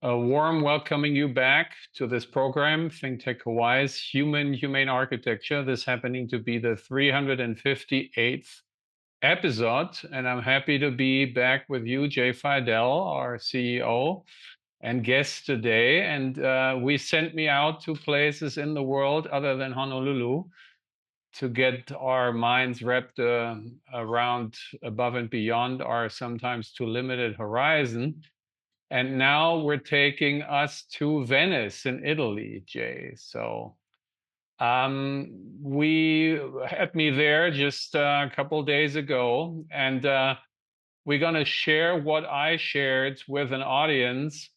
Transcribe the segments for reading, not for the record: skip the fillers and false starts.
A warm welcoming you back to this program, ThinkTech Hawaii's Humane Architecture. This happening to be the 358th episode, and I'm happy to be back with you, Jay Fidell, our CEO and guest today. And we sent me out to places in the world other than Honolulu to get our minds wrapped around above and beyond our sometimes too limited horizon. And now we're taking us to Venice in Italy, Jay. So we had me there just a couple of days ago, and we're going to share what I shared with an audience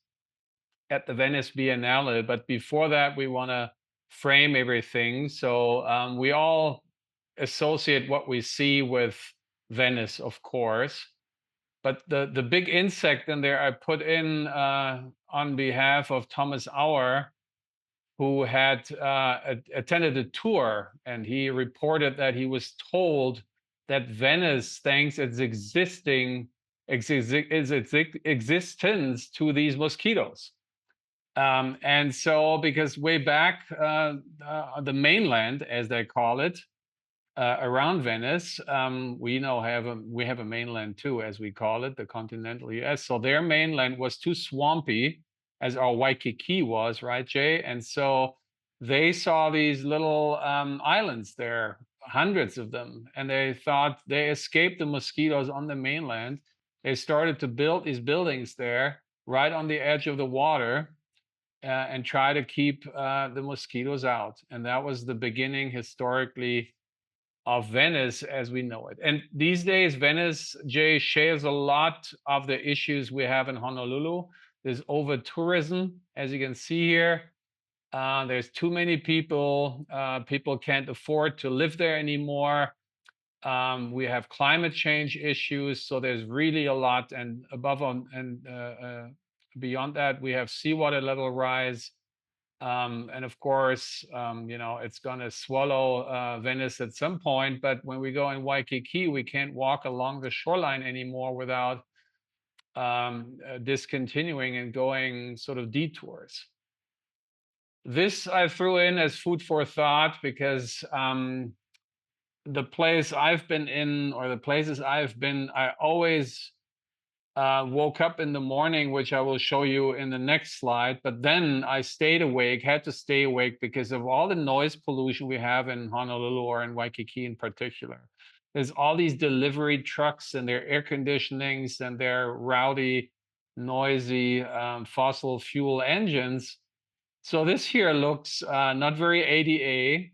at the Venice Biennale. But before that, we want to frame everything. So we all associate what we see with Venice, of course. But the big insect in there I put in on behalf of Thomas Auer, who had attended a tour, and he reported that he was told that Venice, thanks its existence to these mosquitoes. And so, because way back, the mainland, as they call it, around Venice, we have a mainland too, as we call it, the continental U.S. So their mainland was too swampy, as our Waikiki was, right, Jay? And so they saw these little islands there, hundreds of them, and they thought they escaped the mosquitoes on the mainland. They started to build these buildings there, right on the edge of the water. And try to keep the mosquitoes out. And that was the beginning historically of Venice as we know it. And these days, Venice, Jay, shares a lot of the issues we have in Honolulu. There's over tourism, as you can see here. There's too many people. People can't afford to live there anymore. We have climate change issues. So there's really a lot. And beyond that, we have seawater level rise. And of course, it's going to swallow Venice at some point. But when we go in Waikiki, we can't walk along the shoreline anymore without discontinuing and going sort of detours. This I threw in as food for thought because the place I've been in, or the places I've been, I always woke up in the morning, which I will show you in the next slide. But then I stayed awake, had to stay awake because of all the noise pollution we have in Honolulu, or in Waikiki in particular. There's all these delivery trucks and their air conditionings and their rowdy, noisy fossil fuel engines. So this here looks not very ADA,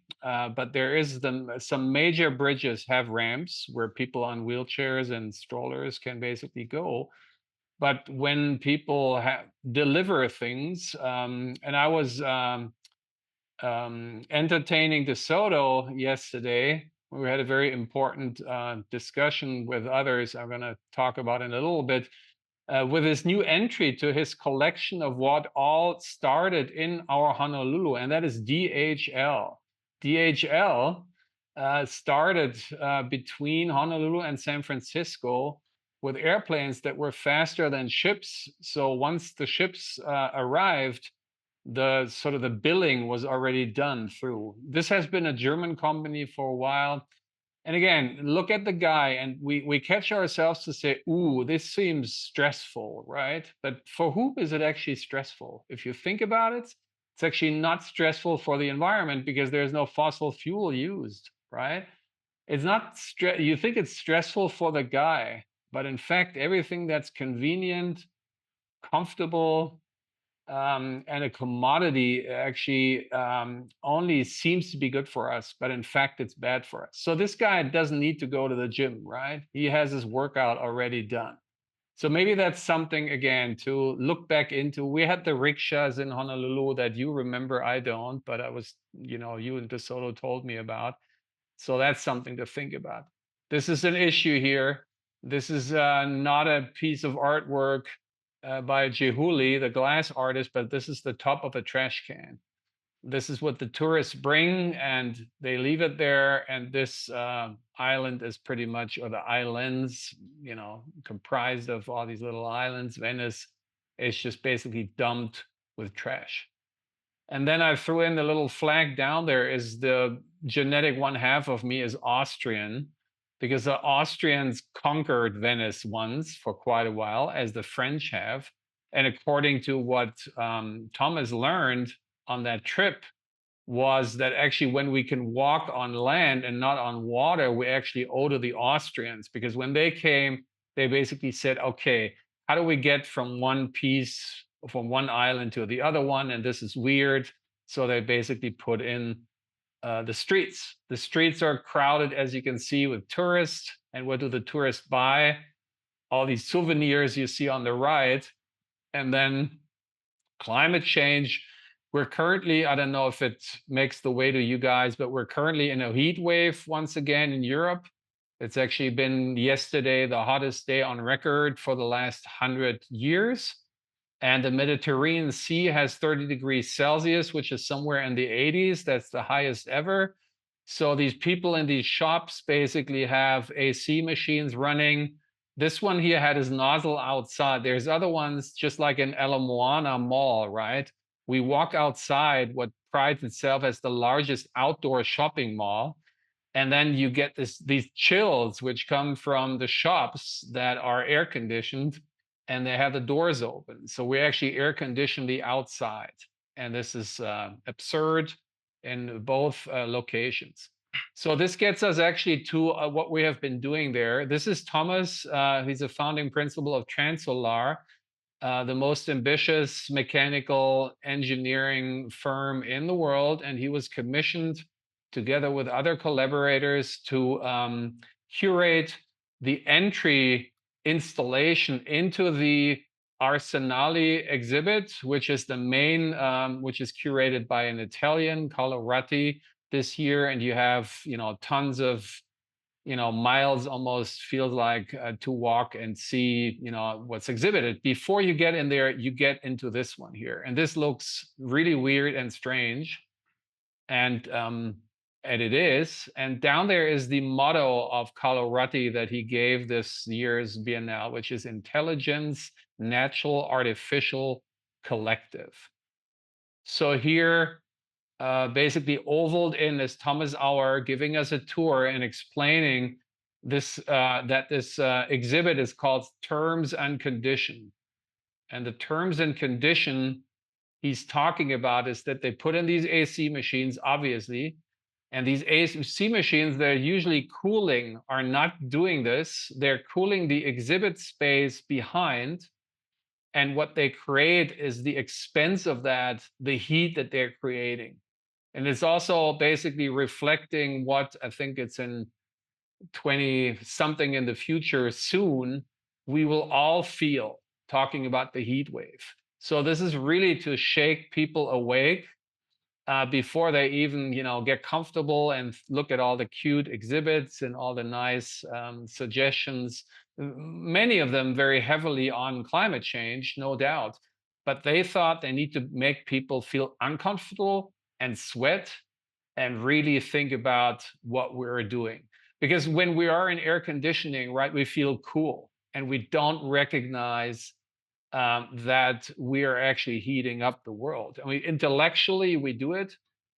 but there is some major bridges have ramps where people on wheelchairs and strollers can basically go. But when people deliver things, and I was entertaining DeSoto yesterday, we had a very important discussion with others I'm going to talk about in a little bit, with his new entry to his collection of what all started in our Honolulu, and that is DHL. DHL started between Honolulu and San Francisco with airplanes that were faster than ships. So once the ships arrived, the billing was already done through. This has been a German company for a while. And again, look at the guy, and we catch ourselves to say, ooh, this seems stressful, right? But for whom is it actually stressful? If you think about it, it's actually not stressful for the environment because there's no fossil fuel used, right? It's not you think it's stressful for the guy, but in fact, everything that's convenient, comfortable, and a commodity actually only seems to be good for us, but in fact, it's bad for us. So this guy doesn't need to go to the gym, right? He has his workout already done. So maybe that's something, again, to look back into. We had the rickshaws in Honolulu that you remember, I don't, but I was, you and DeSoto told me about. So that's something to think about. This is an issue here. This is not a piece of artwork by Jehuli, the glass artist, but this is the top of a trash can. This is what the tourists bring, and they leave it there. And this island is pretty much, or the islands, comprised of all these little islands. Venice It's just basically dumped with trash. And then I threw in the little flag down there is the genetic one half of me is Austrian, because the Austrians conquered Venice once for quite a while, as the French have. And according to what Thomas learned on that trip, was that actually when we can walk on land and not on water, we actually owe to the Austrians, because when they came, they basically said, okay, how do we get from one piece, from one island to the other one? And this is weird. So they basically put in the streets. The streets are crowded, as you can see, with tourists. And what do the tourists buy? All these souvenirs you see on the right. And then climate change. We're currently, I don't know if it makes the way to you guys, but we're currently in a heat wave once again in Europe. It's actually been yesterday the hottest day on record for the last 100 years. And the Mediterranean Sea has 30 degrees Celsius, which is somewhere in the 80s. That's the highest ever. So these people in these shops basically have AC machines running. This one here had his nozzle outside. There's other ones, just like in Ala Moana Mall, right? We walk outside what prides itself as the largest outdoor shopping mall. And then you get these chills, which come from the shops that are air conditioned, and they have the doors open. So we actually air condition the outside. And this is absurd in both locations. So this gets us actually to what we have been doing there. This is Thomas. He's a founding principal of Transolar, the most ambitious mechanical engineering firm in the world. And he was commissioned together with other collaborators to curate the entry installation into the Arsenali exhibit, which is the main, which is curated by an Italian, Carlo Ratti, this year. And you have, tons of miles almost feels like to walk and see, what's exhibited. Before you get in there, you get into this one here. And this looks really weird and strange. And it is. And down there is the motto of Carlo Ratti that he gave this year's Biennale, which is Intelligens, Natural, Artificial, Collective. So here, basically ovaled in is Thomas Auer giving us a tour and explaining this that this exhibit is called Terms and Condition. And the terms and condition he's talking about is that they put in these AC machines, obviously, and these AC machines, they're usually cooling, are not doing this. They're cooling the exhibit space behind. And what they create is the expense of that, the heat that they're creating. And it's also basically reflecting what I think it's in 20 something in the future soon, we will all feel, talking about the heat wave. So this is really to shake people awake before they even, get comfortable and look at all the cute exhibits and all the nice suggestions. Many of them very heavily on climate change, no doubt. But they thought they need to make people feel uncomfortable and sweat and really think about what we're doing. Because when we are in air conditioning, right, we feel cool and we don't recognize that we are actually heating up the world. I mean, intellectually we do it,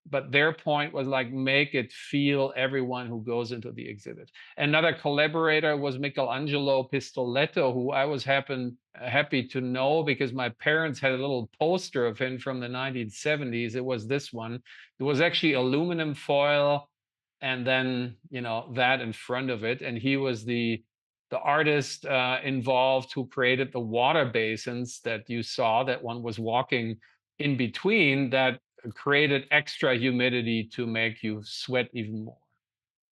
but their point was like, make it feel everyone who goes into the exhibit. Another collaborator was Michelangelo Pistoletto, who I was happy to know because my parents had a little poster of him from the 1970s. It was this one. It was actually aluminum foil and then, that in front of it. And he was the artist involved who created the water basins that you saw that one was walking in between, that created extra humidity to make you sweat even more.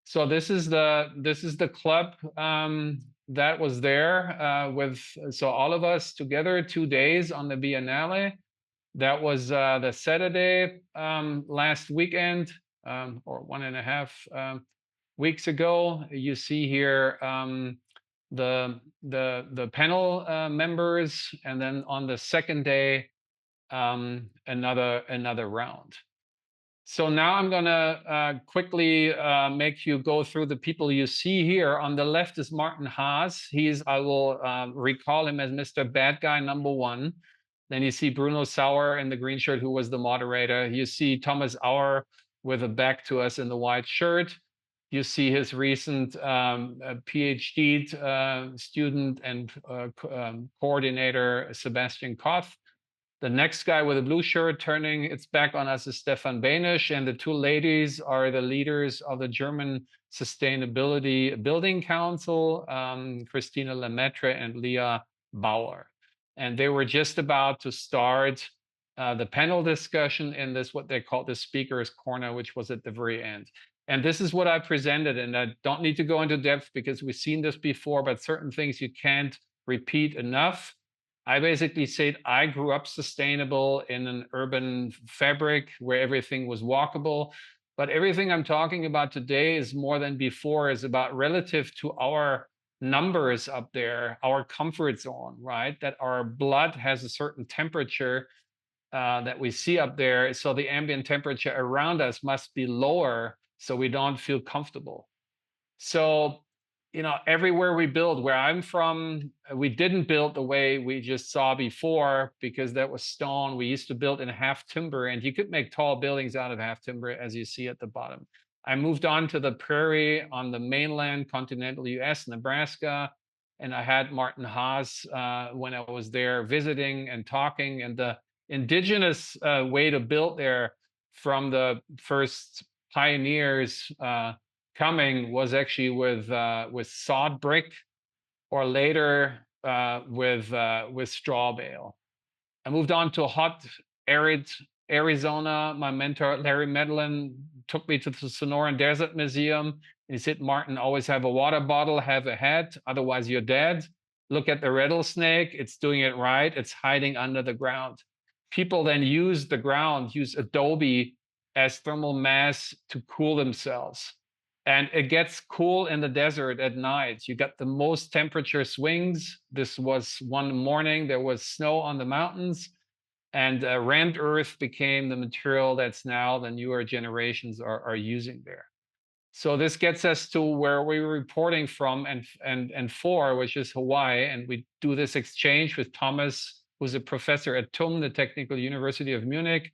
So this is the club that was there with all of us together 2 days on the Biennale. That was the Saturday last weekend, or 1.5 weeks ago. You see here the panel members, and then on the second day another round. So now I'm going to quickly make you go through the people you see here. On the left is Martin Haas. I will recall him as Mr. Bad Guy #1. Then you see Bruno Sauer in the green shirt, who was the moderator. You see Thomas Auer with a back to us in the white shirt. You see his recent PhD student and coordinator, Sebastian Koth. The next guy with a blue shirt turning its back on us is Stefan Behnisch, and the two ladies are the leaders of the German Sustainability Building Council, Christina Lemaitre and Leah Bauer. And they were just about to start the panel discussion in this, what they call the speaker's corner, which was at the very end. And this is what I presented, and I don't need to go into depth because we've seen this before, but certain things you can't repeat enough. I basically said I grew up sustainable in an urban fabric where everything was walkable. But everything I'm talking about today is more than before, is about relative to our numbers up there, our comfort zone, right? That our blood has a certain temperature that we see up there. So the ambient temperature around us must be lower so we don't feel comfortable. So, everywhere we build, where I'm from, we didn't build the way we just saw before because that was stone. We used to build in half timber, and you could make tall buildings out of half timber, as you see at the bottom. I moved on to the prairie on the mainland, continental US, Nebraska, and I had Martin Haas when I was there visiting and talking. And the indigenous way to build there from the first pioneers coming was actually with sod brick, or later with straw bale. I moved on to hot, arid Arizona. My mentor, Larry Medlin, took me to the Sonoran Desert Museum. He said, Martin, always have a water bottle, have a hat, otherwise you're dead. Look at the rattlesnake. It's doing it right. It's hiding under the ground. People then use the ground, use adobe as thermal mass to cool themselves. And it gets cool in the desert at night. You got the most temperature swings. This was one morning, there was snow on the mountains, and rammed earth became the material that's now the newer generations are using there. So this gets us to where we were reporting from and for, which is Hawaii. And we do this exchange with Thomas, who's a professor at TUM, the Technical University of Munich,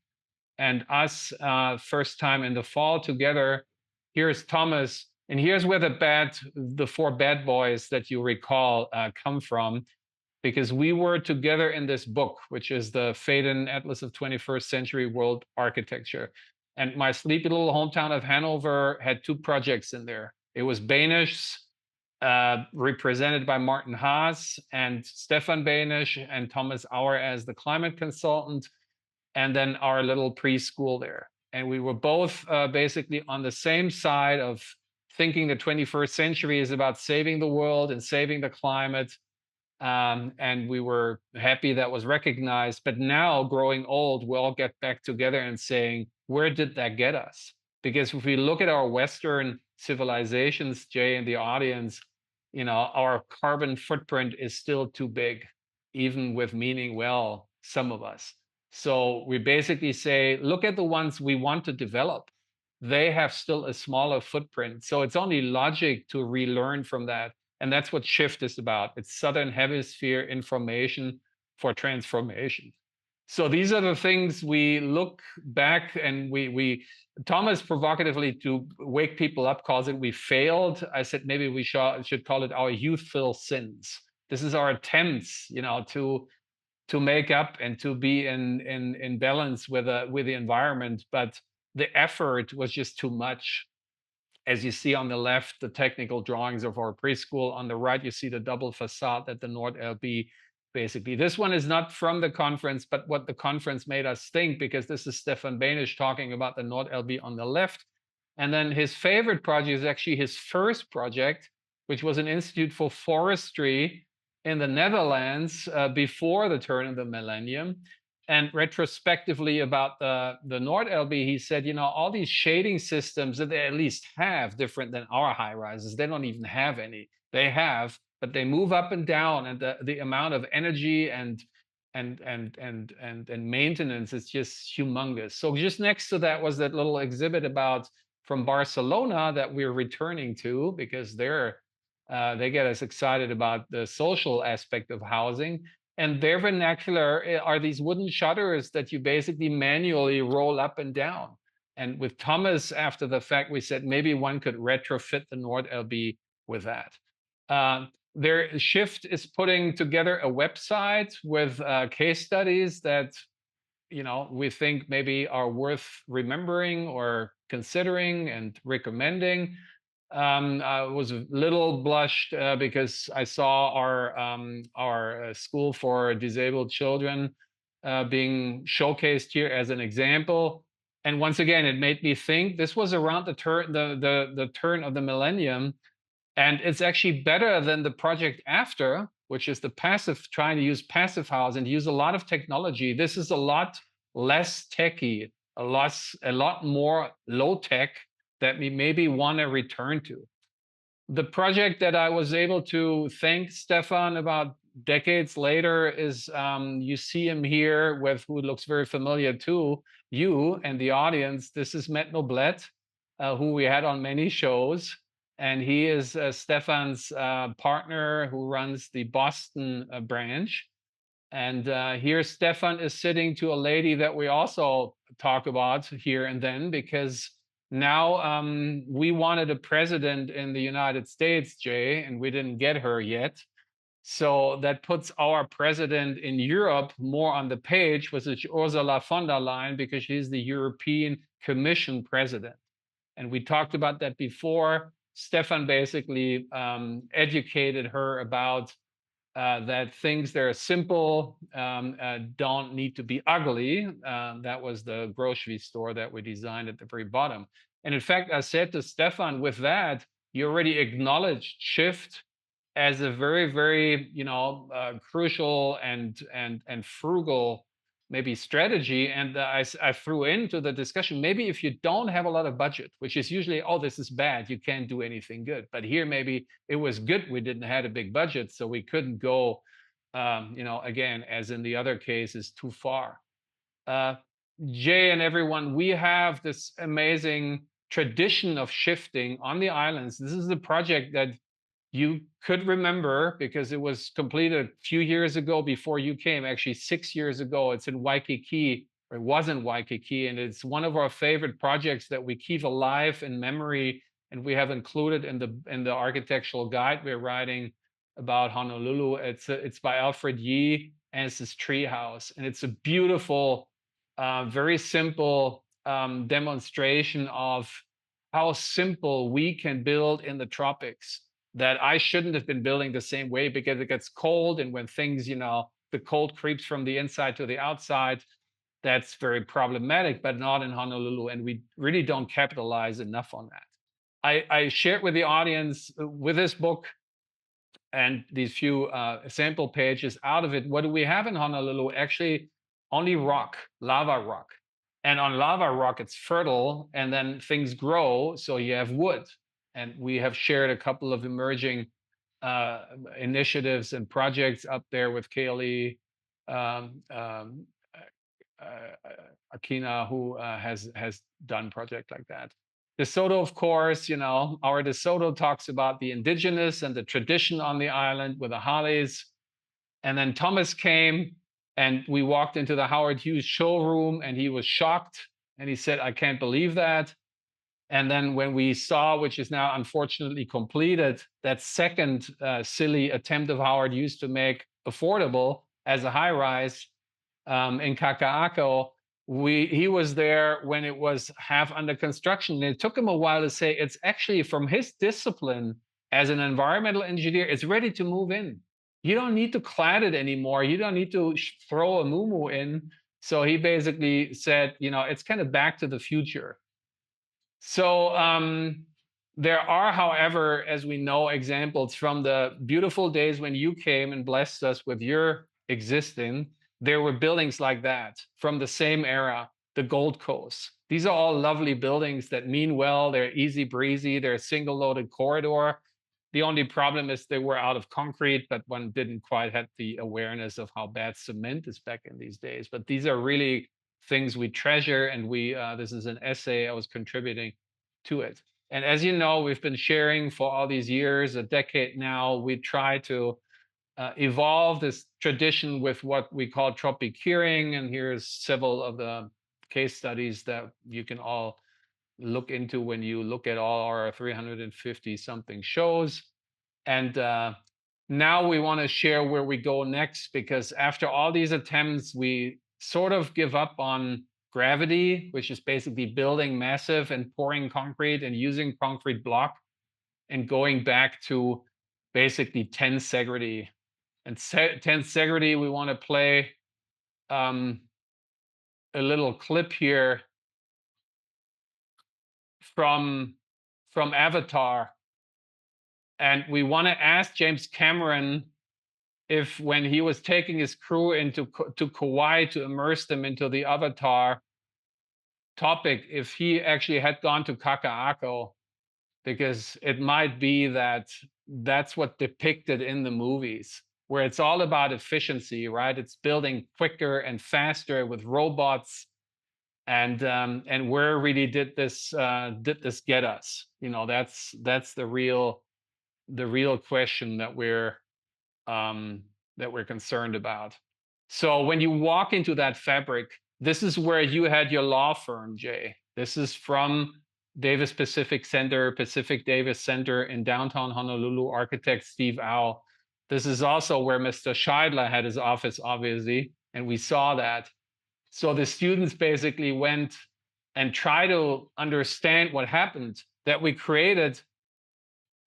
and us first time in the fall together. Here's Thomas, and here's where the four bad boys that you recall come from, because we were together in this book, which is the Faden Atlas of 21st Century World Architecture. And my sleepy little hometown of Hannover had two projects in there. It was Behnisch's, represented by Martin Haas and Stefan Behnisch and Thomas Auer as the climate consultant, and then our little preschool there. And we were both basically on the same side of thinking the 21st century is about saving the world and saving the climate. And we were happy that was recognized. But now, growing old, we all get back together and saying, where did that get us? Because if we look at our Western civilizations, Jay and the audience, our carbon footprint is still too big, even with meaning well, some of us. So we basically say, look at the ones we want to develop. They have still a smaller footprint. So it's only logic to relearn from that. And that's what SHIFT is about. It's Southern Hemisphere information for transformation. So these are the things we look back, and we Thomas provocatively, to wake people up, calls it we failed. I said maybe we should call it our youthful sins. This is our attempts, to make up and to be in balance with the environment, but the effort was just too much. As you see on the left, the technical drawings of our preschool. On the right, you see the double facade at the Nord LB. Basically, this one is not from the conference, but what the conference made us think, because this is Stefan Behnisch talking about the Nord LB on the left. And then his favorite project is actually his first project, which was an institute for forestry in the Netherlands before the turn of the millennium. And retrospectively about the Nord LB, he said, all these shading systems that they at least have, different than our high rises, they don't even have any. They have, but they move up and down, and the amount of energy and and maintenance is just humongous. So just next to that was that little exhibit about from Barcelona that we're returning to, because they get us excited about the social aspect of housing. And their vernacular are these wooden shutters that you basically manually roll up and down. And with Thomas, after the fact, we said maybe one could retrofit the Nord LB with that. Their shift is putting together a website with case studies that we think maybe are worth remembering or considering and recommending. I was a little blushed because I saw our school for disabled children being showcased here as an example. And once again, it made me think this was around the turn of the millennium, and it's actually better than the project after, which is the passive, trying to use passive house and use a lot of technology. This is a lot less techy, a lot more low tech that we maybe want to return to. The project that I was able to thank Stefan about decades later is, you see him here with who looks very familiar to you and the audience. This is Matt Noblet, who we had on many shows. And he is Stefan's partner who runs the Boston branch. And here Stefan is sitting to a lady that we also talk about here and then, because now we wanted a president in the United States, Jay, and we didn't get her yet. So that puts our president in Europe more on the page, which is Ursula von der Leyen, because she's the European Commission president. And we talked about that before. Stefan basically educated her about that things that are simple don't need to be ugly. That was the grocery store that we designed at the very bottom. And in fact, I said to Stefan, with that, you already acknowledged shift as a very, very, crucial and frugal maybe strategy. And I threw into the discussion, maybe if you don't have a lot of budget, which is usually, oh, this is bad, you can't do anything good. But here, maybe it was good we didn't have a big budget, so we couldn't go, again, as in the other cases, too far. Jay and everyone, we have this amazing tradition of shifting on the islands. This is a project that you could remember because it was completed a few years ago before you came, actually 6 years ago. It's in Waikiki, or it was in Waikiki, and it's one of our favorite projects that we keep alive in memory, and we have included in the architectural guide we're writing about Honolulu. It's by Alfred Yee, and it's this tree house, and it's a beautiful, very simple demonstration of how simple we can build in the tropics, that I shouldn't have been building the same way because it gets cold. And when things, the cold creeps from the inside to the outside, that's very problematic, but not in Honolulu. And we really don't capitalize enough on that. I shared with the audience with this book and these few sample pages out of it. What do we have in Honolulu? Actually, only rock, lava rock. And on lava rock, it's fertile, and then things grow, so you have wood. And we have shared a couple of emerging initiatives and projects up there with Kaylee Akina, who has done projects like that. DeSoto, of course, our DeSoto talks about the indigenous and the tradition on the island with the hollies. And then Thomas came, and we walked into the Howard Hughes showroom, and he was shocked. And he said, I can't believe that. And then when we saw, which is now unfortunately completed, that second silly attempt of Howard Hughes to make affordable as a high rise in Kaka'ako, he was there when it was half under construction. And it took him a while to say, it's actually from his discipline as an environmental engineer, it's ready to move in. You don't need to clad it anymore. You don't need to throw a muumuu in. So he basically said, it's kind of back to the future. So there are, however, as we know, examples from the beautiful days when you came and blessed us with your existing. There were buildings like that from the same era, the Gold Coast. These are all lovely buildings that mean well. They're easy breezy. They're a single loaded corridor. The only problem is they were out of concrete, but one didn't quite have the awareness of how bad cement is back in these days. But these are really things we treasure, and this is an essay I was contributing to it. And as you know, we've been sharing for all these years, a decade now. We try to evolve this tradition with what we call tropic hearing, and here's several of the case studies that you can all look into when you look at all our 350 something shows. And now we want to share where we go next, because after all these attempts, we sort of give up on gravity, which is basically building massive and pouring concrete and using concrete block, and going back to basically tensegrity. And tensegrity, we want to play a little clip here from Avatar. And we want to ask James Cameron if, when he was taking his crew to Kauai to immerse them into the Avatar topic, if he actually had gone to Kaka'ako, because it might be that that's what depicted in the movies, where it's all about efficiency, right? It's building quicker and faster with robots. And where really did this get us? You know, that's the real question that we're concerned about. So when you walk into that fabric, this is where you had your law firm, Jay. This is from Davis Pacific Davis Center in downtown Honolulu, architect Steve Au. This is also where Mr. Scheidler had his office, obviously, and we saw that. So the students basically went and tried to understand what happened, that we created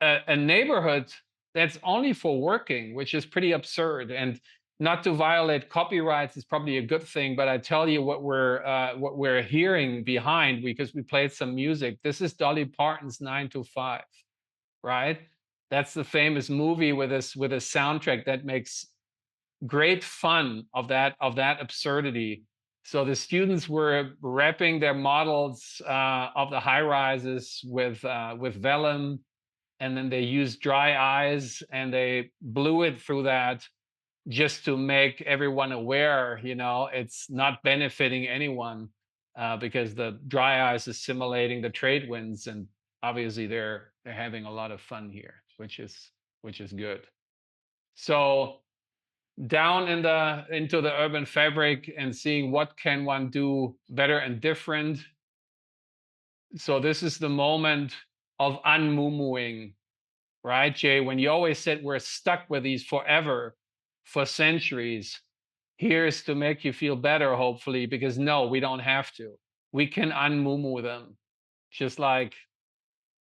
a neighborhood that's only for working, which is pretty absurd. And not to violate copyrights is probably a good thing, but I tell you what we're hearing behind, because we played some music. This is Dolly Parton's 9 to 5, right? That's the famous movie with a soundtrack that makes great fun of that absurdity. So the students were wrapping their models of the high rises with vellum, and then they used dry ice and they blew it through that, just to make everyone aware, you know, it's not benefiting anyone, because the dry ice is simulating the trade winds, and obviously they're having a lot of fun here, which is good. So down into the urban fabric and seeing what can one do better and different. So this is the moment of unmuumuing, right, Jay? When you always said we're stuck with these forever, for centuries, here's to make you feel better, hopefully, because no, we don't have to. We can unmuumu them, just like,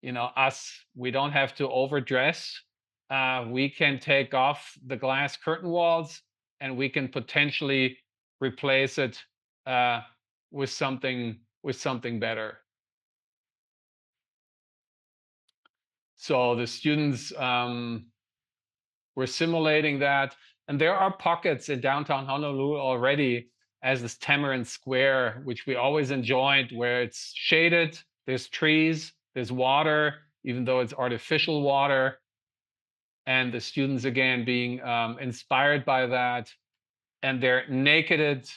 you know, us. We don't have to overdress. We can take off the glass curtain walls, and we can potentially replace it with something better. So the students were simulating that, and there are pockets in downtown Honolulu already, as this Tamarind Square, which we always enjoyed, where it's shaded, there's trees, there's water, even though it's artificial water. And the students, again, being inspired by that, and their nakeded,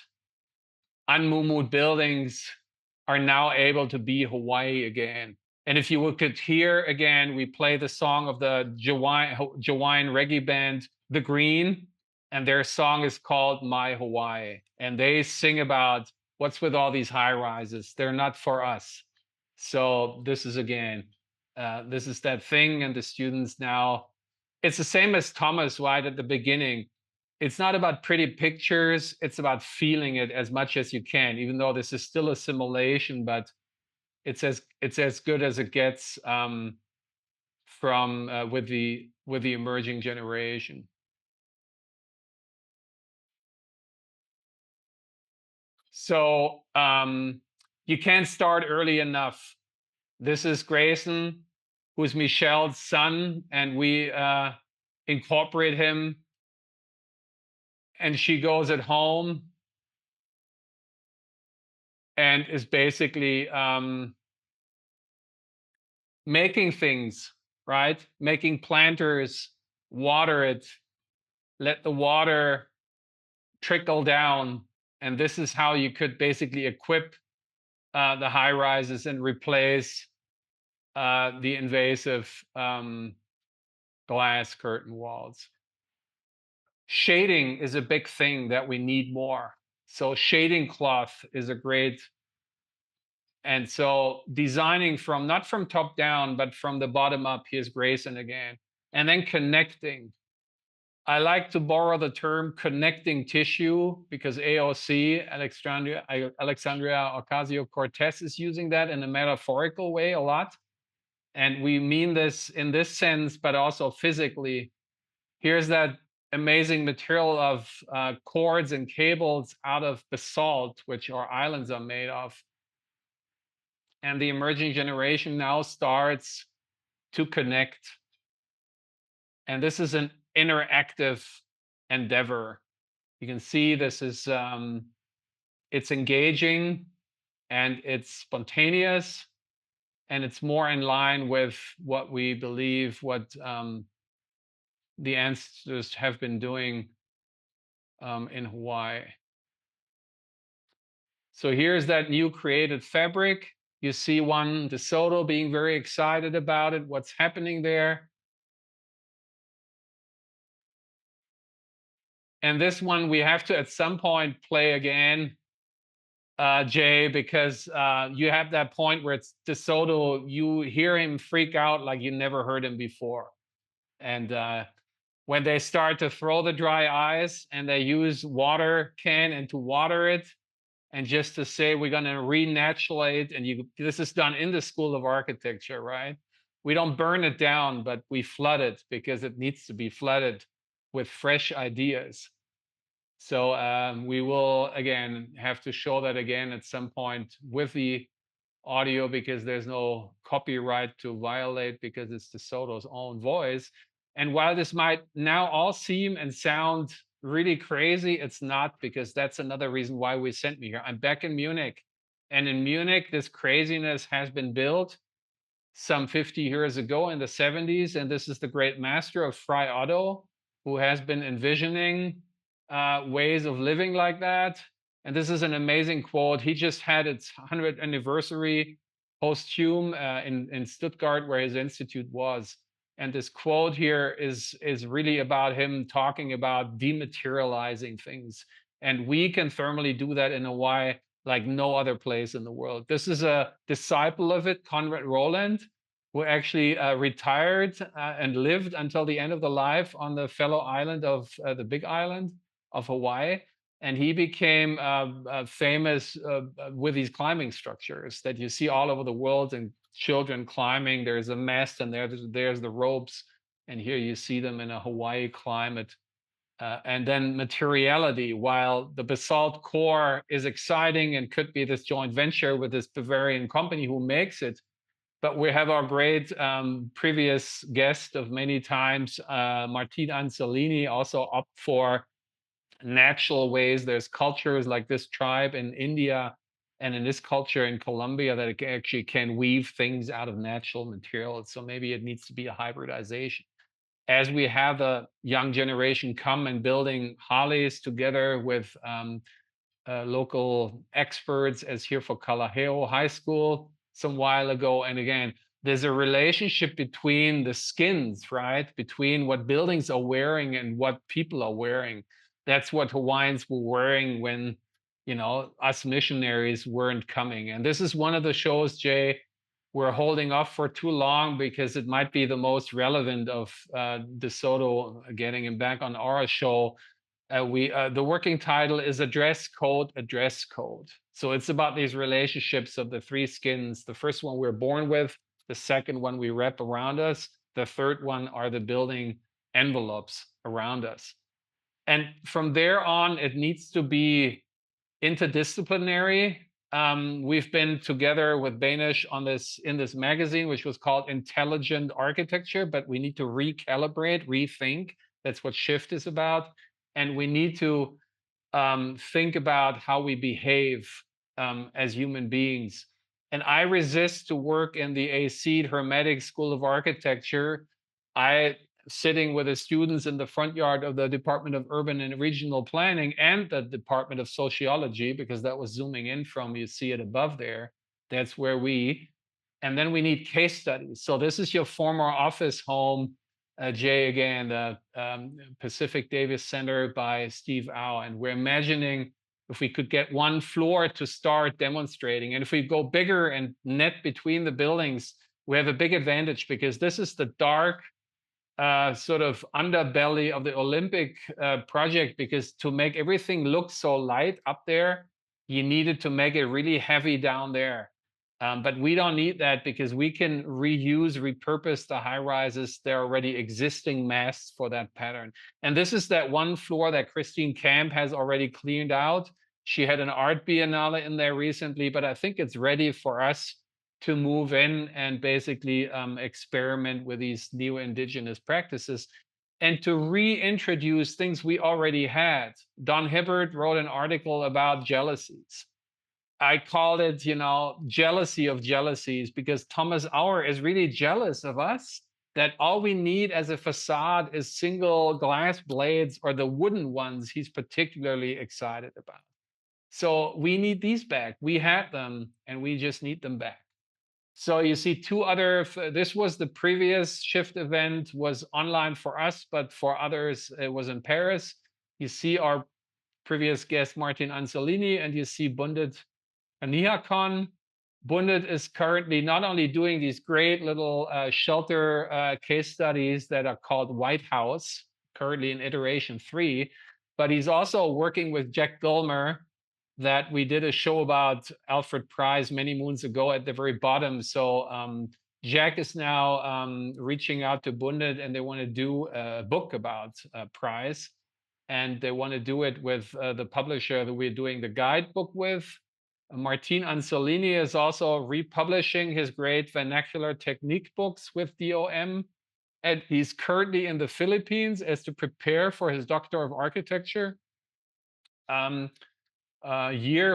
unmuumued buildings are now able to be Hawaii again. And if you could hear again, we play the song of the Hawaiian reggae band, The Green, and their song is called My Hawaii. And they sing about what's with all these high rises. They're not for us. So this is, again, this is that thing. And the students now, it's the same as Thomas, right, at the beginning. It's not about pretty pictures. It's about feeling it as much as you can, even though this is still a simulation, but it's as good as it gets, from with the emerging generation. So you can't start early enough. This is Grayson, who's Michelle's son, and we incorporate him, and she goes at home and is basically making things right? Making planters water it, let the water trickle down. And this is how you could basically equip the high rises and replace the invasive glass curtain walls. Shading is a big thing that we need more. So shading cloth is a great, and so designing from not from top down, but from the bottom up. Here's Grayson again. And then connecting. I like to borrow the term connecting tissue because AOC, Alexandria Ocasio-Cortez, is using that in a metaphorical way a lot. And we mean this in this sense, but also physically. Here's that amazing material of cords and cables out of basalt, which our islands are made of. And the emerging generation now starts to connect. And this is an interactive endeavor. You can see this is, it's engaging and it's spontaneous and it's more in line with what we believe, what the ancestors have been doing in Hawaii. So here's that new created fabric. You see Juan de Soto being very excited about it, what's happening there. And this one we have to at some point play again, Jay, because you have that point where it's De Soto, you hear him freak out like you never heard him before. And when they start to throw the dry ice and they use water can and to water it, and just to say we're going to renaturate, and this is done in the School of Architecture, right? We don't burn it down, but we flood it because it needs to be flooded with fresh ideas. So we will again have to show that again at some point with the audio because there's no copyright to violate because it's De Soto's own voice. And while this might now all seem and sound really crazy, it's not, because that's another reason why we sent me here. I'm back in Munich, and in Munich, this craziness has been built some 50 years ago in the 70s. And this is the great master of Frei Otto, who has been envisioning ways of living like that. And this is an amazing quote. He just had its 100th anniversary posthum in Stuttgart, where his institute was. And this quote here is really about him talking about dematerializing things. And we can thermally do that in Hawaii like no other place in the world. This is a disciple of it, Conrad Roland, who actually retired and lived until the end of the life on the fellow island of the Big Island of Hawaii. And he became famous with these climbing structures that you see all over the world, and children climbing. There's a mast, and there's the ropes. And here you see them in a Hawaii climate. And then materiality, while the basalt core is exciting and could be this joint venture with this Bavarian company who makes it. But we have our great previous guest of many times, Martin Anzolini, also up for natural ways. There's cultures like this tribe in India and in this culture in Colombia that actually can weave things out of natural materials. So maybe it needs to be a hybridization. As we have the young generation come and building hollies together with local experts, as here for Kalaheo High School some while ago. And again, there's a relationship between the skins, right? Between what buildings are wearing and what people are wearing. That's what Hawaiians were wearing when, us missionaries weren't coming. And this is one of the shows, Jay, we're holding off for too long because it might be the most relevant of De Soto getting him back on our show. The working title is a dress code. So it's about these relationships of the three skins. The first one we're born with, the second one we wrap around us, the third one are the building envelopes around us. And from there on, it needs to be interdisciplinary. We've been together with Behnisch on in this magazine, which was called Intelligent Architecture, but we need to recalibrate, rethink. That's what Shift is about. And we need to think about how we behave as human beings. And I resist to work in the AC Hermetic School of Architecture. I sitting with the students in the front yard of the Department of Urban and Regional Planning and the Department of Sociology, because that was zooming in from, you see it above there. That's where and then we need case studies. So this is your former office home, Jay, again, the Pacific Davis Center by Steve Auer. And we're imagining if we could get one floor to start demonstrating. And if we go bigger and net between the buildings, we have a big advantage because this is the dark sort of underbelly of the Olympic project, because to make everything look so light up there, you needed to make it really heavy down there. But we don't need that because we can reuse, repurpose the high rises. They're already existing masts for that pattern. And this is that one floor that Christine Camp has already cleaned out. She had an art biennale in there recently, but I think it's ready for us to move in and basically experiment with these neo-indigenous practices and to reintroduce things we already had. Don Hibbert wrote an article about jealousies. I called it, jealousy of jealousies, because Thomas Auer is really jealous of us, that all we need as a facade is single glass blades or the wooden ones he's particularly excited about. So we need these back. We had them and we just need them back. So you see two other, this was the previous Shift event, was online for us, but for others, it was in Paris. You see our previous guest, Martin Anzolini, and you see Bundit Anihakon. Bundit is currently not only doing these great little shelter case studies that are called White House, currently in iteration 3, but he's also working with Jack Gulmer, that we did a show about Alfred Price many moons ago at the very bottom. So Jack is now reaching out to Bundit, and they want to do a book about Price. And they want to do it with the publisher that we're doing the guidebook with. Martin Anzolini is also republishing his great vernacular technique books with DOM. And he's currently in the Philippines as to prepare for his Doctor of Architecture.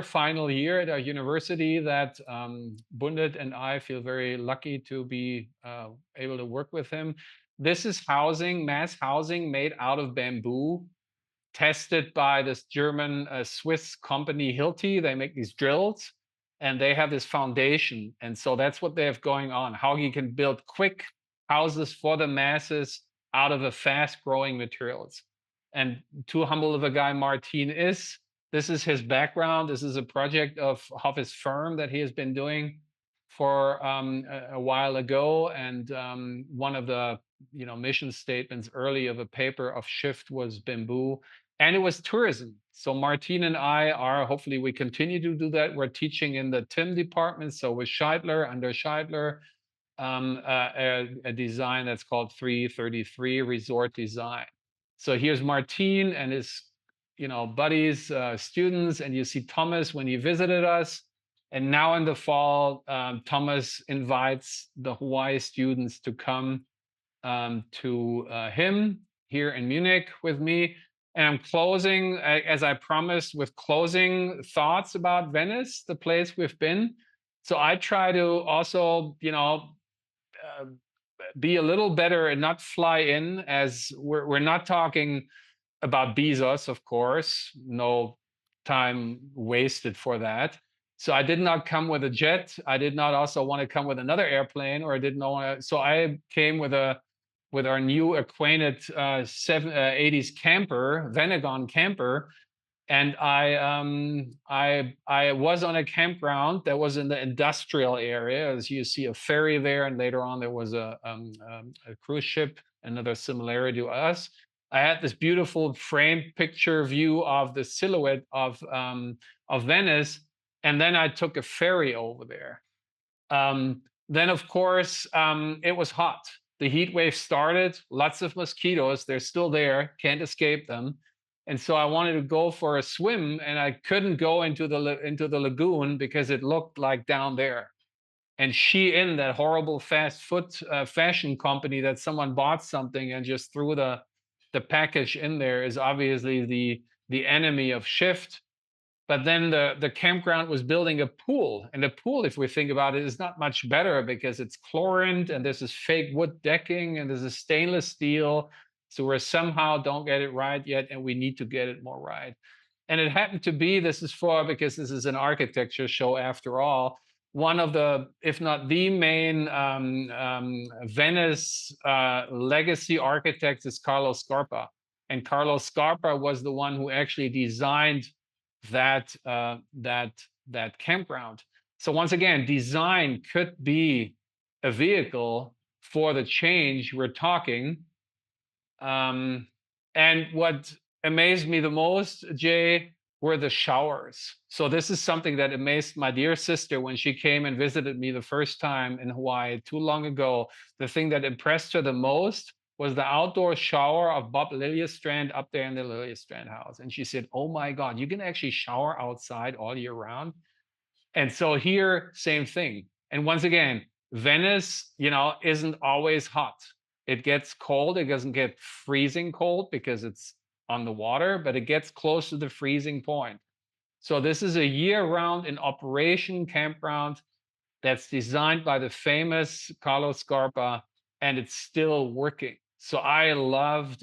Final year at our university that Bundit and I feel very lucky to be able to work with him. This is housing, mass housing made out of bamboo, tested by this German Swiss company Hilti. They make these drills and they have this foundation. And so that's what they have going on, how you can build quick houses for the masses out of a fast growing materials. And too humble of a guy Martin is, this is his background. This is a project of his firm that he has been doing for a while ago. And one of the mission statements early of a paper of Shift was bamboo, and it was tourism. So Martin and I are, hopefully we continue to do that. We're teaching in the TIM department. So with Scheidler, under Scheidler, a design that's called 333 Resort Design. So here's Martin and his buddies, students, and you see Thomas when he visited us. And now in the fall, Thomas invites the Hawaii students to come to him here in Munich with me. And I'm closing, as I promised, with closing thoughts about Venice, the place we've been. So I try to also, be a little better and not fly in, as we're not talking about Bezos, of course, no time wasted for that. So I did not come with a jet. I did not also want to come with another airplane, or I didn't want to. So I came with our new acquainted 80s camper, Venegon camper. And I was on a campground that was in the industrial area. As you see a ferry there, and later on there was a cruise ship, another similarity to us. I had this beautiful framed picture view of the silhouette of Venice, and then I took a ferry over there. Then, of course, it was hot. The heat wave started, lots of mosquitoes. They're still there, can't escape them. And so I wanted to go for a swim, and I couldn't go into the lagoon because it looked like down there. And Shein, that horrible fast food fashion company that someone bought something and just threw the package in there, is obviously the enemy of Shift. But then the campground was building a pool, and the pool, if we think about it, is not much better because it's chlorined and this is fake wood decking and this is stainless steel. So we somehow don't get it right yet, and we need to get it more right. And it happened to be, this is for, because this is an architecture show after all, one of the, if not the main Venice legacy architects is Carlo Scarpa. And Carlo Scarpa was the one who actually designed that campground. So once again, design could be a vehicle for the change we're talking. And what amazed me the most, Jay, were the showers. So this is something that amazed my dear sister when she came and visited me the first time in Hawaii too long ago. The thing that impressed her the most was the outdoor shower of Bob Liljestrand up there in the Liljestrand house. And she said, oh my God, you can actually shower outside all year round. And so here, same thing. And once again, Venice, isn't always hot. It gets cold. It doesn't get freezing cold because it's on the water, but it gets close to the freezing point. So this is a year-round in operation campground that's designed by the famous Carlo Scarpa, and it's still working. So I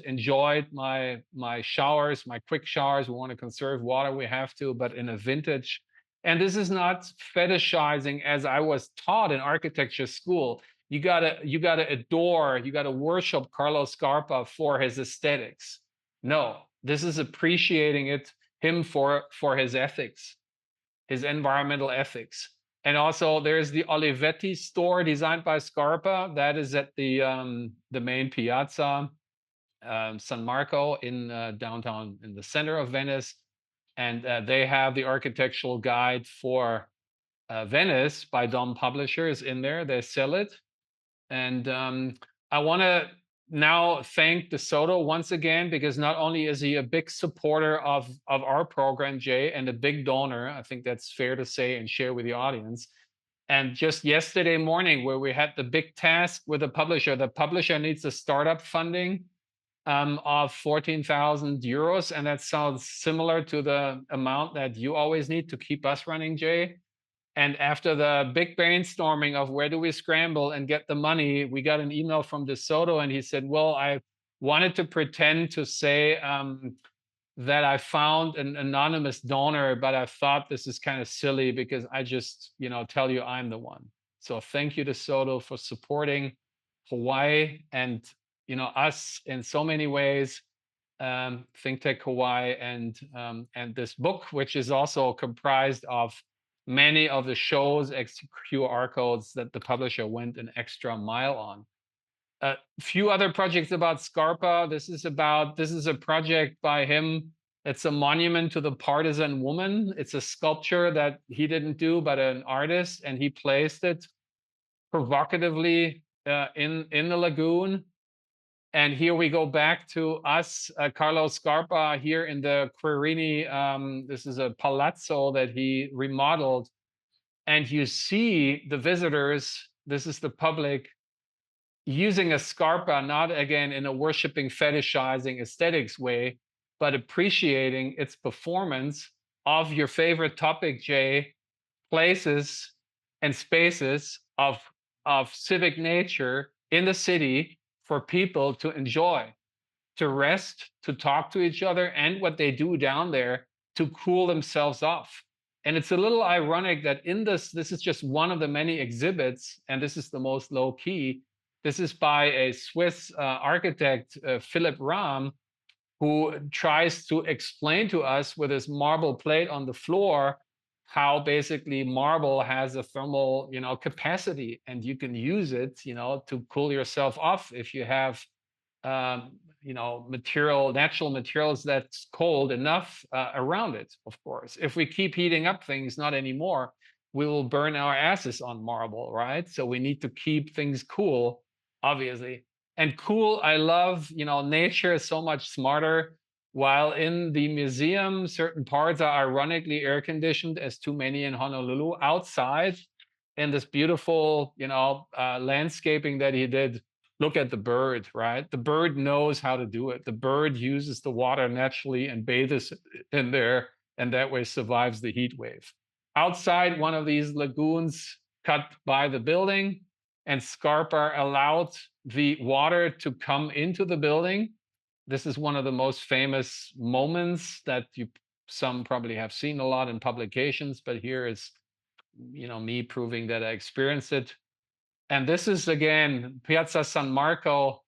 enjoyed my showers, my quick showers. We want to conserve water, we have to, but in a vintage. And this is not fetishizing as I was taught in architecture school. You gotta adore, you gotta worship Carlo Scarpa for his aesthetics. No, this is appreciating him for his ethics, his environmental ethics. And also there's the Olivetti store designed by Scarpa. That is at the main piazza, San Marco in downtown, in the center of Venice. And they have the architectural guide for Venice by Dom Publishers in there. They sell it. And I want to now thank DeSoto once again, because not only is he a big supporter of our program, Jay, and a big donor, I think that's fair to say and share with the audience. And just yesterday morning, where we had the big task with the publisher needs a startup funding of 14,000 euros. And that sounds similar to the amount that you always need to keep us running, Jay. And after the big brainstorming of where do we scramble and get the money, we got an email from DeSoto, and he said, well, I wanted to pretend to say that I found an anonymous donor, but I thought this is kind of silly because I just, tell you I'm the one. So thank you, DeSoto, for supporting Hawaii and, us in so many ways. ThinkTech Hawaii and this book, which is also comprised of many of the shows, QR codes that the publisher went an extra mile on. A few other projects about Scarpa. This is a project by him. It's a monument to the partisan woman. It's a sculpture that he didn't do, but an artist, and he placed it provocatively in the lagoon. And here we go back to us, Carlo Scarpa, here in the Quirini. This is a palazzo that he remodeled. And you see the visitors, this is the public, using a Scarpa, not again in a worshiping, fetishizing aesthetics way, but appreciating its performance of your favorite topic, Jay, places and spaces of civic nature in the city for people to enjoy, to rest, to talk to each other, and what they do down there to cool themselves off. And it's a little ironic that in this is just one of the many exhibits, and this is the most low key. This is by a Swiss architect, Philipp Rahm, who tries to explain to us with his marble plate on the floor how basically marble has a thermal, capacity, and you can use it, to cool yourself off if you have, natural materials that's cold enough around it. Of course, if we keep heating up things, not anymore, we will burn our asses on marble, right? So we need to keep things cool, obviously. And cool, I love, nature is so much smarter. While in the museum, certain parts are ironically air conditioned, as too many in Honolulu, outside in this beautiful, landscaping that he did, look at the bird, right? The bird knows how to do it. The bird uses the water naturally and bathes in there. and that way survives the heat wave. Outside one of these lagoons cut by the building, and Scarpa allowed the water to come into the building. This is one of the most famous moments that some probably have seen a lot in publications, but here is, me proving that I experienced it. And this is again Piazza San Marco,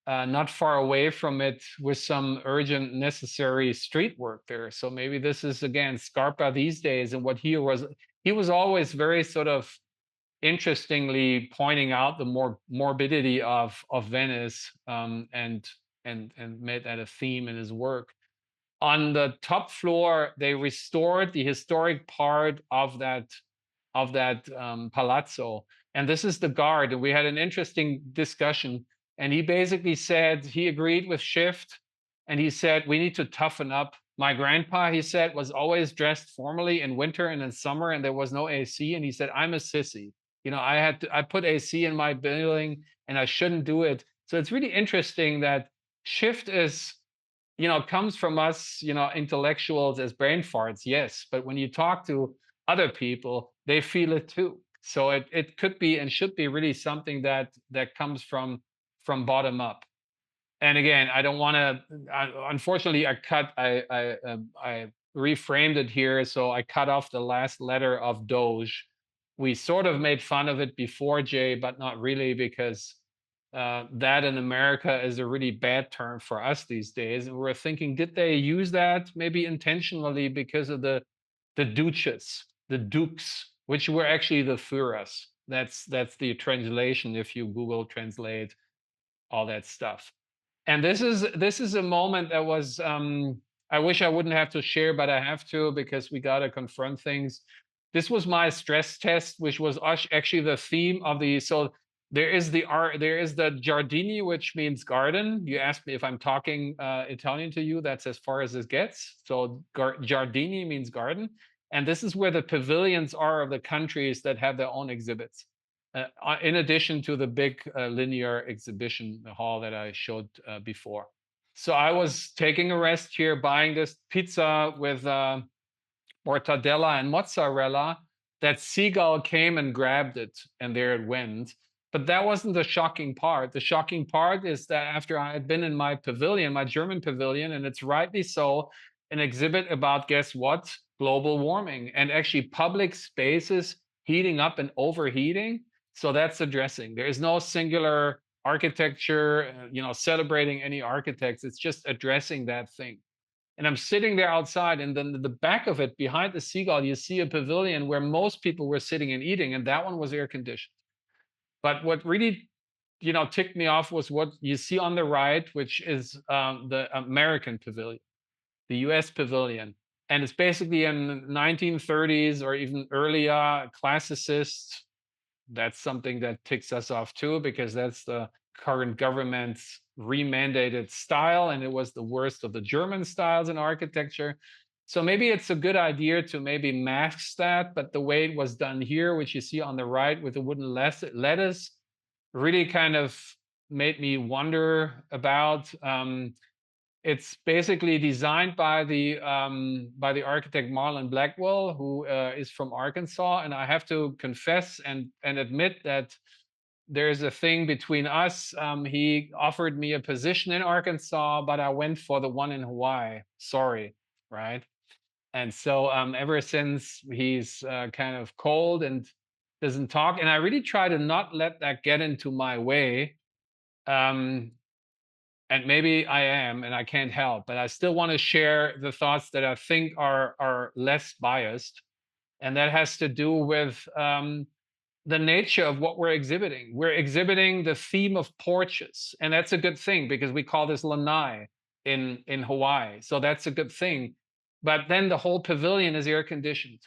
not far away from it, with some urgent necessary street work there. So maybe this is again Scarpa these days, and what he was always very sort of interestingly pointing out the morbidity of Venice, and made that a theme in his work. On the top floor, they restored the historic part of that palazzo, and this is the guard. And we had an interesting discussion. And he basically said he agreed with Shift, and he said we need to toughen up. My grandpa, he said, was always dressed formally in winter and in summer, and there was no AC. And he said, I'm a sissy. I put AC in my building, and I shouldn't do it. So it's really interesting that Shift is, comes from us, intellectuals as brain farts, yes. But when you talk to other people, they feel it too. So it could be and should be really something that comes from bottom up. And again, I don't want to. Unfortunately, I reframed it here, so I cut off the last letter of Doge. We sort of made fun of it before, Jay, but not really, because that in America is a really bad term for us these days. And we're thinking, did they use that maybe intentionally because of the duches, the dukes, which were actually the Führers? That's the translation if you Google translate all that stuff. And this is a moment that was, I wish I wouldn't have to share, but I have to, because we got to confront things. This was my stress test, which was actually the theme of the. So there is the giardini, which means garden. You asked me if I'm talking Italian to you. That's as far as it gets. So giardini means garden, and this is where the pavilions are of the countries that have their own exhibits. In addition to the big linear exhibition hall that I showed before. So I was taking a rest here, buying this pizza with mortadella and mozzarella. That seagull came and grabbed it, and there it went. But that wasn't the shocking part. The shocking part is that after I had been in my pavilion, my German pavilion, and it's rightly so, an exhibit about, guess what? Global warming, and actually public spaces heating up and overheating. So that's addressing. There is no singular architecture, celebrating any architects. It's just addressing that thing. And I'm sitting there outside, and then the back of it, behind the seagull, you see a pavilion where most people were sitting and eating, and that one was air conditioned. But what really, ticked me off was what you see on the right, which is the American pavilion, the US pavilion. And it's basically in 1930s or even earlier, classicist. That's something that ticks us off too, because that's the current government's remandated style, and it was the worst of the German styles in architecture. So maybe it's a good idea to maybe mask that, but the way it was done here, which you see on the right with the wooden lettuce, really kind of made me wonder about. It's basically designed by the architect Marlon Blackwell, who is from Arkansas, and I have to confess and admit that there's a thing between us. He offered me a position in Arkansas, but I went for the one in Hawaii. Sorry, right? And so ever since, he's kind of cold and doesn't talk, and I really try to not let that get into my way. And maybe I am, and I can't help, but I still want to share the thoughts that I think are less biased, and that has to do with the nature of what we're exhibiting. We're exhibiting the theme of porches, and that's a good thing, because we call this lanai in Hawaii, so that's a good thing. But then the whole pavilion is air conditioned,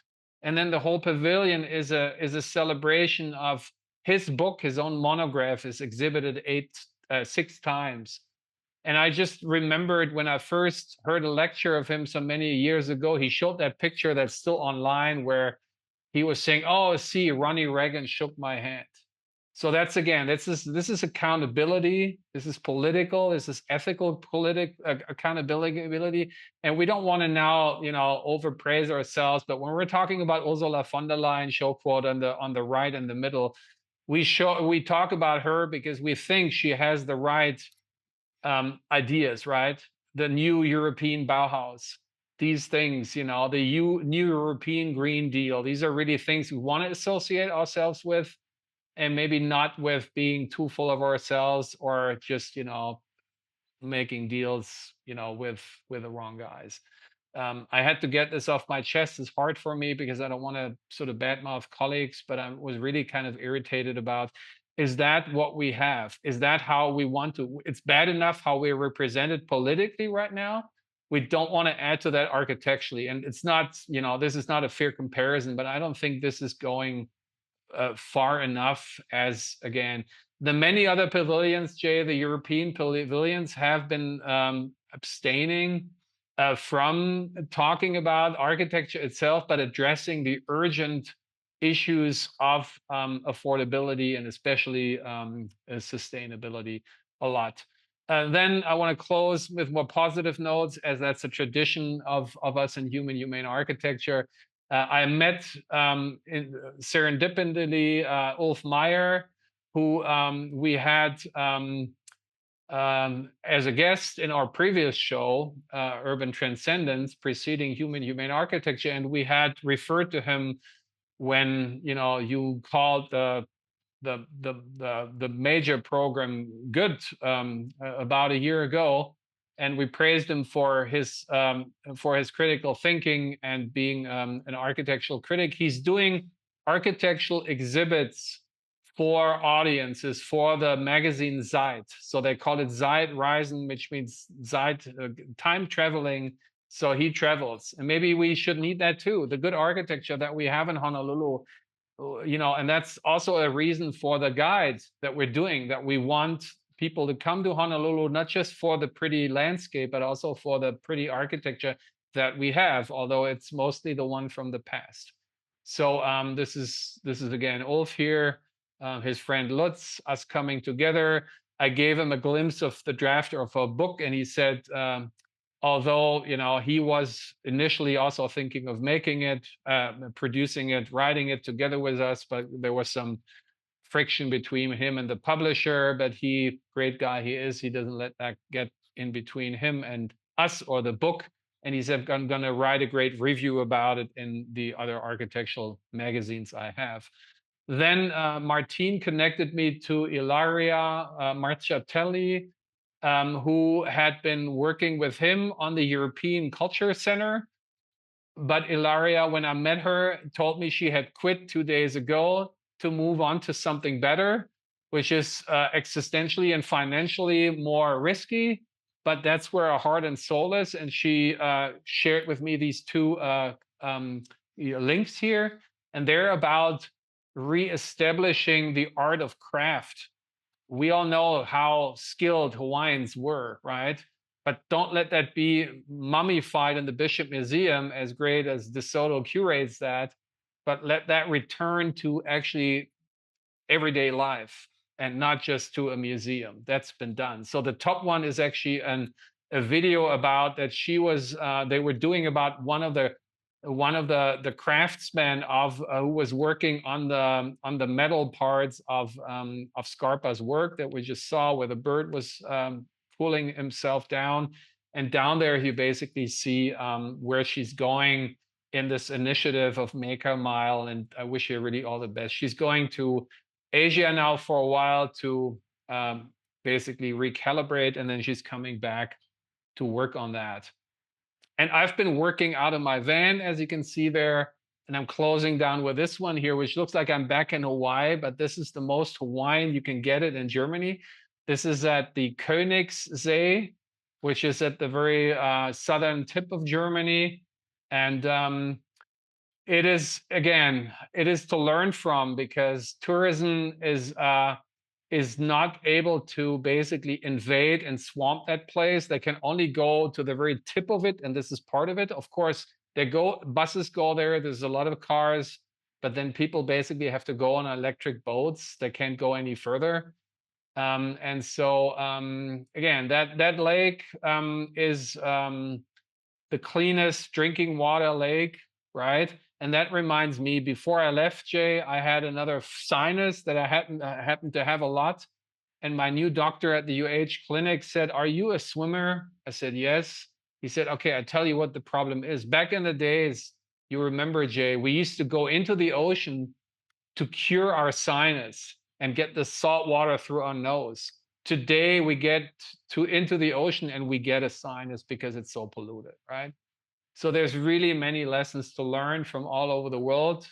and then the whole pavilion is a celebration of his book. His own monograph is exhibited 6 times. And I just remembered when I first heard a lecture of him so many years ago, he showed that picture that's still online where he was saying, "Oh, see, Ronnie Reagan shook my hand." So that's again, this is accountability. This is political. This is ethical accountability. And we don't want to now, overpraise ourselves. But when we're talking about Ursula von der Leyen, show quote on the right and the middle, we talk about her because we think she has the right ideas, right? The new European Bauhaus, these things, the new European Green Deal. These are really things we want to associate ourselves with, and maybe not with being too full of ourselves or just making deals with the wrong guys. I had to get this off my chest. It's hard for me because I don't want to sort of badmouth colleagues, but I was really kind of irritated about, is that what we have? Is that how we want to? It's bad enough how we're represented politically right now. We don't want to add to that architecturally. And it's not, this is not a fair comparison, but I don't think this is going far enough. As again, the many other pavilions, Jay, the European pavilions have been abstaining from talking about architecture itself, but addressing the urgent issues of affordability and especially sustainability a lot. Then I want to close with more positive notes, as that's a tradition of us in humane architecture. I met serendipitously Ulf Meyer, who we had as a guest in our previous show, Urban Transcendence, preceding humane architecture, and we had referred to him when you called the major program good about a year ago, and we praised him for his critical thinking and being an architectural critic. He's doing architectural exhibits for audiences for the magazine Zeit. So they call it Zeitreisen, which means Zeit, time traveling. So he travels, and maybe we should need that too. The good architecture that we have in Honolulu, and that's also a reason for the guides that we're doing, that we want people to come to Honolulu, not just for the pretty landscape, but also for the pretty architecture that we have, although it's mostly the one from the past. So this is again Ulf here, his friend Lutz, us coming together. I gave him a glimpse of the draft of a book, and he said, although he was initially also thinking of making it, producing it, writing it together with us, but there was some friction between him and the publisher. But he, great guy he is, he doesn't let that get in between him and us or the book. And he said, I'm going to write a great review about it in the other architectural magazines I have. Then Martin connected me to Ilaria Marciatelli, who had been working with him on the European Culture Center. But Ilaria, when I met her, told me she had quit 2 days ago to move on to something better, which is existentially and financially more risky. But that's where her heart and soul is. And she shared with me these two links here. And they're about reestablishing the art of craft. We all know how skilled Hawaiians were, right? But don't let that be mummified in the Bishop Museum, as great as DeSoto curates that, but let that return to actually everyday life and not just to a museum. That's been done. So the top one is actually a video about that she was, they were doing about one of the craftsmen of who was working on the metal parts of Scarpa's work that we just saw, where the bird was pulling himself down, and down there you basically see where she's going in this initiative of Maker Mile, and I wish her really all the best. She's going to Asia now for a while to basically recalibrate, and then she's coming back to work on that. And I've been working out of my van, as you can see there, and I'm closing down with this one here, which looks like I'm back in Hawaii, but this is the most Hawaiian you can get it in Germany. This is at the Königssee, which is at the very southern tip of Germany. And it is, again, it is to learn from, because tourism is not able to basically invade and swamp that place. They can only go to the very tip of it, and this is part of it. Of course, buses go there. There's a lot of cars. but then people basically have to go on electric boats. They can't go any further. And so again, that lake is the cleanest drinking water lake, right? And that reminds me, before I left, Jay, I had another sinus that I happened to have a lot. And my new doctor at the UH clinic said, "Are you a swimmer?" I said, "Yes." He said, "Okay, I tell you what the problem is. Back in the days, you remember, Jay, we used to go into the ocean to cure our sinus and get the salt water through our nose. Today, we get into the ocean and we get a sinus because it's so polluted, right?" So there's really many lessons to learn from all over the world.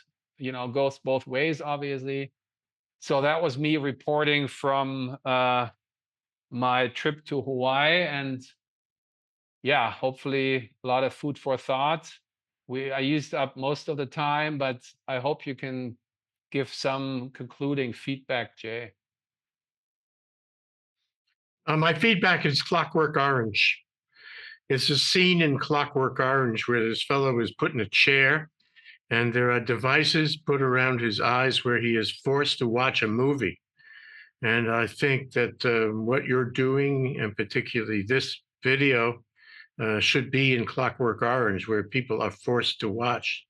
Goes both ways, obviously. So that was me reporting from my trip to Hawaii, and yeah, hopefully a lot of food for thought. I used up most of the time, but I hope you can give some concluding feedback, Jay. My feedback is Clockwork Orange. It's a scene in Clockwork Orange where this fellow is put in a chair and there are devices put around his eyes where he is forced to watch a movie. And I think that what you're doing, and particularly this video, should be in Clockwork Orange, where people are forced to watch.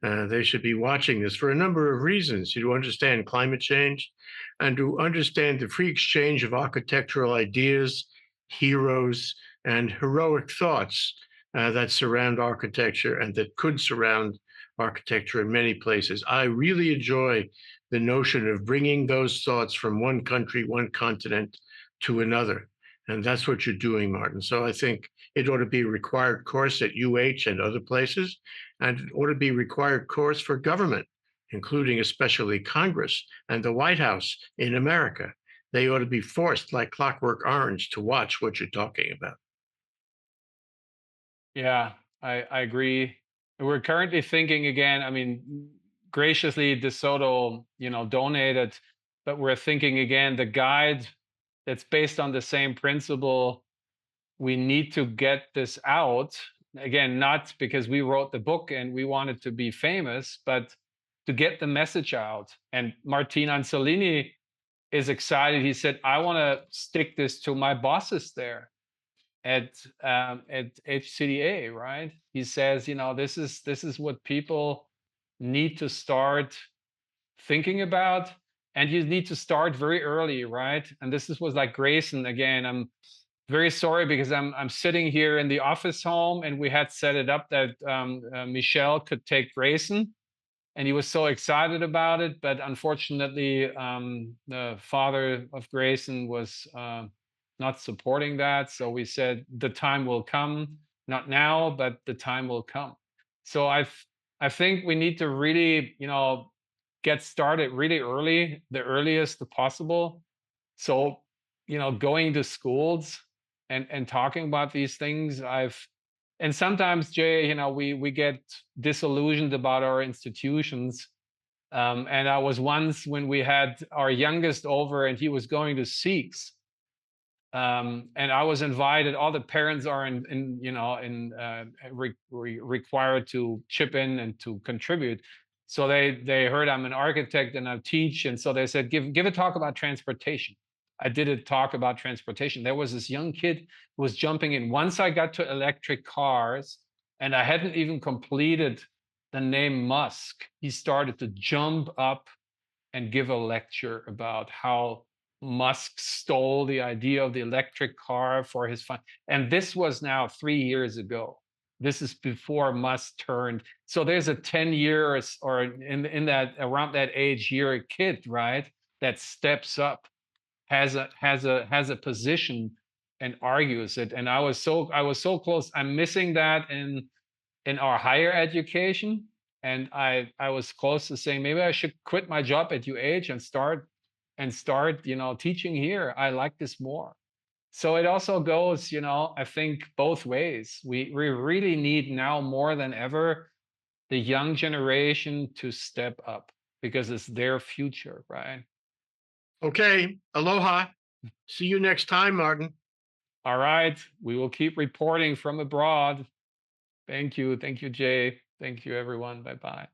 They should be watching this for a number of reasons: to understand climate change and to understand the free exchange of architectural ideas, heroes, and heroic thoughts that surround architecture and that could surround architecture in many places. I really enjoy the notion of bringing those thoughts from one country, one continent to another. And that's what you're doing, Martin. So I think it ought to be a required course at UH and other places, and it ought to be a required course for government, including especially Congress and the White House in America. They ought to be forced, like Clockwork Orange, to watch what you're talking about. Yeah, I agree. We're currently thinking again, I mean, graciously DeSoto, donated, but we're thinking again, the guide that's based on the same principle, we need to get this out. Again, not because we wrote the book and we wanted to be famous, but to get the message out. And Martin Anzolini is excited. He said, "I want to stick this to my bosses there at HCDA," right? He says, this is what people need to start thinking about, and you need to start very early, right? And this was like Grayson again. I'm very sorry because I'm sitting here in the office home, and we had set it up that Michelle could take Grayson, and he was so excited about it. But unfortunately, the father of Grayson was not supporting that. So we said the time will come, not now, but the time will come. So I think we need to really, get started really early, the earliest possible. So, going to schools and talking about these things, and sometimes, Jay, we get disillusioned about our institutions. And I was once, when we had our youngest over and he was going to Sikhs, and I was invited. All the parents are required to chip in and to contribute. So they heard I'm an architect and I teach, and so they said, give a talk about transportation. I did a talk about transportation. There was this young kid who was jumping in. Once I got to electric cars, and I hadn't even completed the name Musk, he started to jump up and give a lecture about how Musk stole the idea of the electric car for his fun. And this was now 3 years ago. This is before Musk turned. So there's a 10 years or in that around that age year a kid, right? That steps up, has a position and argues it. And I was so close. I'm missing that in our higher education. And I was close to saying maybe I should quit my job at UH and start teaching here. I like this more. So it also goes, I think both ways. We really need now more than ever the young generation to step up because it's their future, right? Okay, aloha. See you next time, Martin. All right, we will keep reporting from abroad. Thank you, Jay. Thank you, everyone. Bye bye.